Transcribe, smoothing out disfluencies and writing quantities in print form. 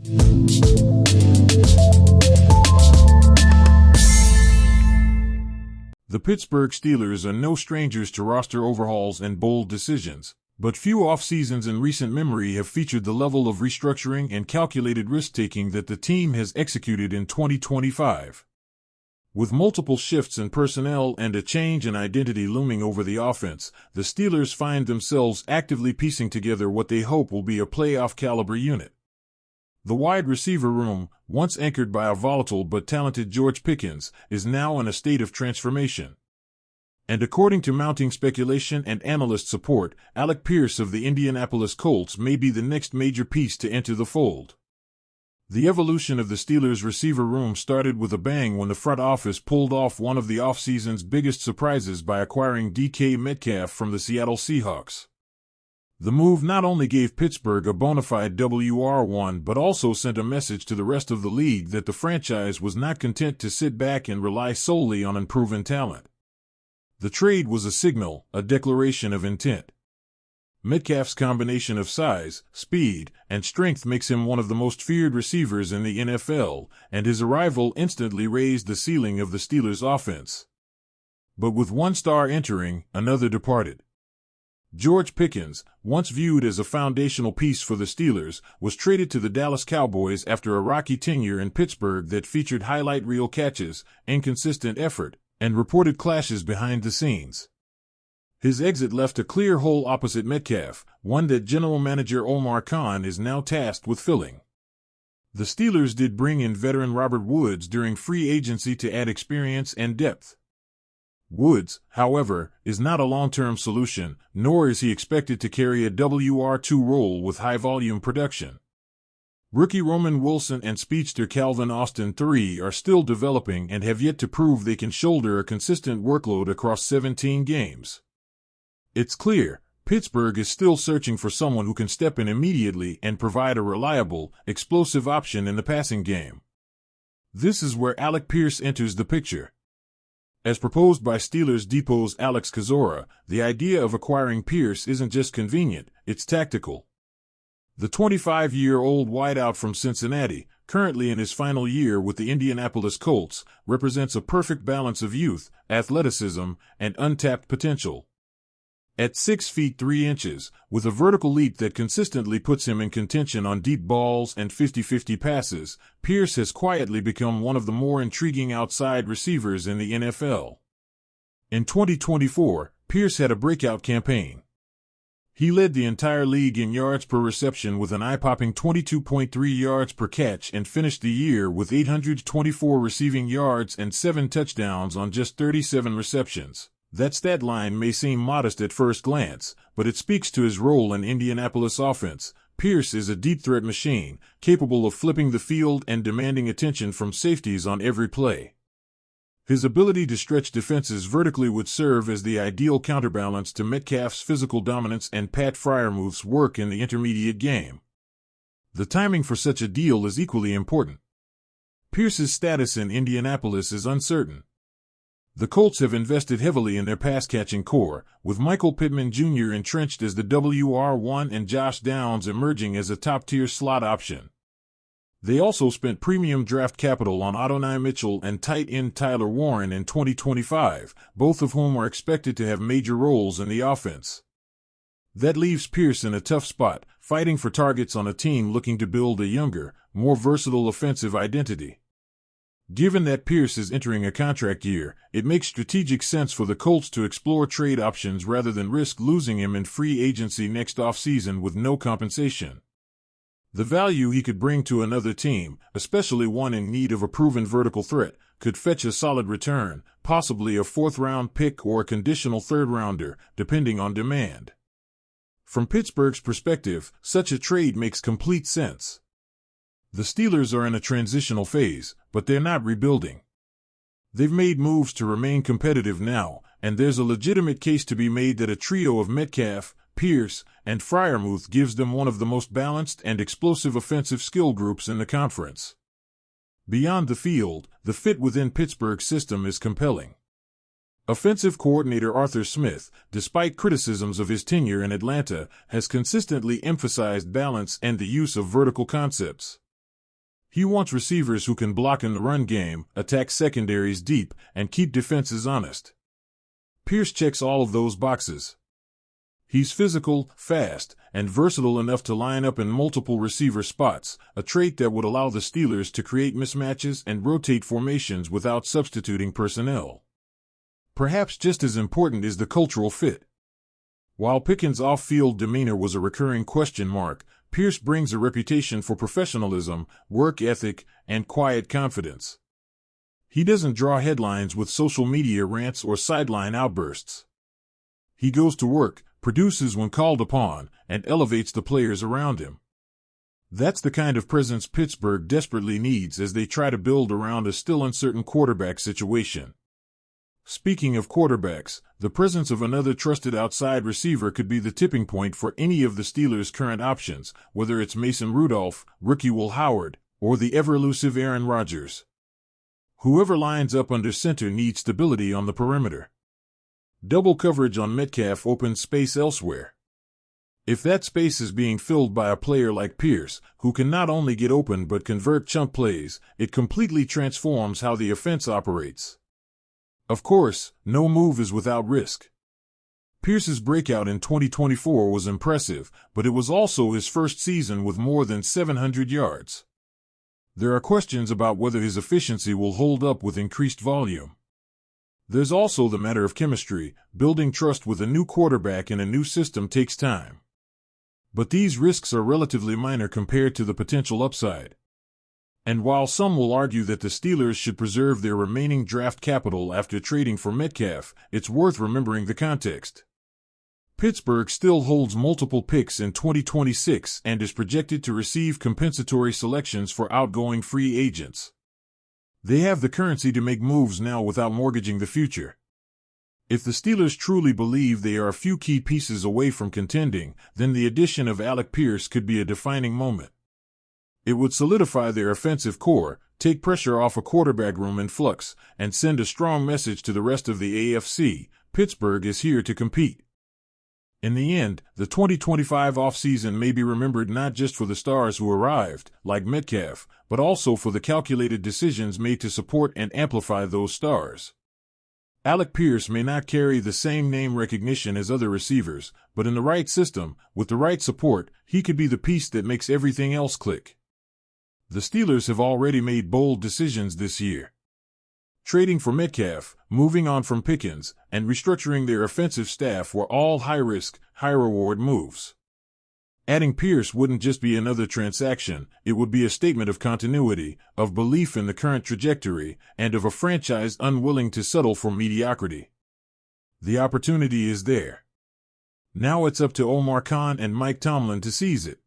The Pittsburgh Steelers are no strangers to roster overhauls and bold decisions, but few off-seasons in recent memory have featured the level of restructuring and calculated risk-taking that the team has executed in 2025. With multiple shifts in personnel and a change in identity looming over the offense, the Steelers find themselves actively piecing together what they hope will be a playoff-caliber unit. The wide receiver room, once anchored by a volatile but talented George Pickens, is now in a state of transformation. And according to mounting speculation and analyst support, Alec Pierce of the Indianapolis Colts may be the next major piece to enter the fold. The evolution of the Steelers' receiver room started with a bang when the front office pulled off one of the offseason's biggest surprises by acquiring DK Metcalf from the Seattle Seahawks. The move not only gave Pittsburgh a bona fide WR1 but also sent a message to the rest of the league that the franchise was not content to sit back and rely solely on unproven talent. The trade was a signal, a declaration of intent. Metcalf's combination of size, speed, and strength makes him one of the most feared receivers in the NFL, and his arrival instantly raised the ceiling of the Steelers' offense. But with one star entering, another departed. George Pickens, once viewed as a foundational piece for the Steelers, was traded to the Dallas Cowboys after a rocky tenure in Pittsburgh that featured highlight reel catches, inconsistent effort, and reported clashes behind the scenes. His exit left a clear hole opposite Metcalf, one that General Manager Omar Khan is now tasked with filling. The Steelers did bring in veteran Robert Woods during free agency to add experience and depth. Woods, however, is not a long-term solution, nor is he expected to carry a WR2 role with high-volume production. Rookie Roman Wilson and speedster Calvin Austin III are still developing and have yet to prove they can shoulder a consistent workload across 17 games. It's clear, Pittsburgh is still searching for someone who can step in immediately and provide a reliable, explosive option in the passing game. This is where Alec Pierce enters the picture. As proposed by Steelers Depot's Alex Kozora, the idea of acquiring Pierce isn't just convenient, it's tactical. The 25-year-old wideout from Cincinnati, currently in his final year with the Indianapolis Colts, represents a perfect balance of youth, athleticism, and untapped potential. At 6 feet 3 inches, with a vertical leap that consistently puts him in contention on deep balls and 50-50 passes, Pierce has quietly become one of the more intriguing outside receivers in the NFL. In 2024, Pierce had a breakout campaign. He led the entire league in yards per reception with an eye-popping 22.3 yards per catch and finished the year with 824 receiving yards and 7 touchdowns on just 37 receptions. That stat line may seem modest at first glance, but it speaks to his role in Indianapolis offense. Pierce is a deep threat machine, capable of flipping the field and demanding attention from safeties on every play. His ability to stretch defenses vertically would serve as the ideal counterbalance to Metcalf's physical dominance and Pat Fryermuth's work in the intermediate game. The timing for such a deal is equally important. Pierce's status in Indianapolis is uncertain. The Colts have invested heavily in their pass-catching core, with Michael Pittman Jr. entrenched as the WR1 and Josh Downs emerging as a top-tier slot option. They also spent premium draft capital on Adonai Mitchell and tight end Tyler Warren in 2025, both of whom are expected to have major roles in the offense. That leaves Pierce in a tough spot, fighting for targets on a team looking to build a younger, more versatile offensive identity. Given that Pierce is entering a contract year, it makes strategic sense for the Colts to explore trade options rather than risk losing him in free agency next offseason with no compensation. The value he could bring to another team, especially one in need of a proven vertical threat, could fetch a solid return, possibly a fourth-round pick or a conditional third-rounder, depending on demand. From Pittsburgh's perspective, such a trade makes complete sense. The Steelers are in a transitional phase, but they're not rebuilding. They've made moves to remain competitive now, and there's a legitimate case to be made that a trio of Metcalf, Pierce, and Fryermuth gives them one of the most balanced and explosive offensive skill groups in the conference. Beyond the field, the fit within Pittsburgh's system is compelling. Offensive coordinator Arthur Smith, despite criticisms of his tenure in Atlanta, has consistently emphasized balance and the use of vertical concepts. He wants receivers who can block in the run game, attack secondaries deep, and keep defenses honest. Pierce checks all of those boxes. He's physical, fast, and versatile enough to line up in multiple receiver spots, a trait that would allow the Steelers to create mismatches and rotate formations without substituting personnel. Perhaps just as important is the cultural fit. While Pickens' off-field demeanor was a recurring question mark, Pierce brings a reputation for professionalism, work ethic, and quiet confidence. He doesn't draw headlines with social media rants or sideline outbursts. He goes to work, produces when called upon, and elevates the players around him. That's the kind of presence Pittsburgh desperately needs as they try to build around a still uncertain quarterback situation. Speaking of quarterbacks, the presence of another trusted outside receiver could be the tipping point for any of the Steelers' current options, whether it's Mason Rudolph, rookie Will Howard, or the ever-elusive Aaron Rodgers. Whoever lines up under center needs stability on the perimeter. Double coverage on Metcalf opens space elsewhere. If that space is being filled by a player like Pierce, who can not only get open but convert chunk plays, it completely transforms how the offense operates. Of course, no move is without risk. Pierce's breakout in 2024 was impressive, but it was also his first season with more than 700 yards. There are questions about whether his efficiency will hold up with increased volume. There's also the matter of chemistry. Building trust with a new quarterback in a new system takes time. But these risks are relatively minor compared to the potential upside. And while some will argue that the Steelers should preserve their remaining draft capital after trading for Metcalf, it's worth remembering the context. Pittsburgh still holds multiple picks in 2026 and is projected to receive compensatory selections for outgoing free agents. They have the currency to make moves now without mortgaging the future. If the Steelers truly believe they are a few key pieces away from contending, then the addition of Alec Pierce could be a defining moment. It would solidify their offensive core, take pressure off a quarterback room in flux, and send a strong message to the rest of the AFC: Pittsburgh is here to compete. In the end, the 2025 offseason may be remembered not just for the stars who arrived, like Metcalf, but also for the calculated decisions made to support and amplify those stars. Alec Pierce may not carry the same name recognition as other receivers, but in the right system, with the right support, he could be the piece that makes everything else click. The Steelers have already made bold decisions this year. Trading for Metcalf, moving on from Pickens, and restructuring their offensive staff were all high-risk, high-reward moves. Adding Pierce wouldn't just be another transaction, it would be a statement of continuity, of belief in the current trajectory, and of a franchise unwilling to settle for mediocrity. The opportunity is there. Now it's up to Omar Khan and Mike Tomlin to seize it.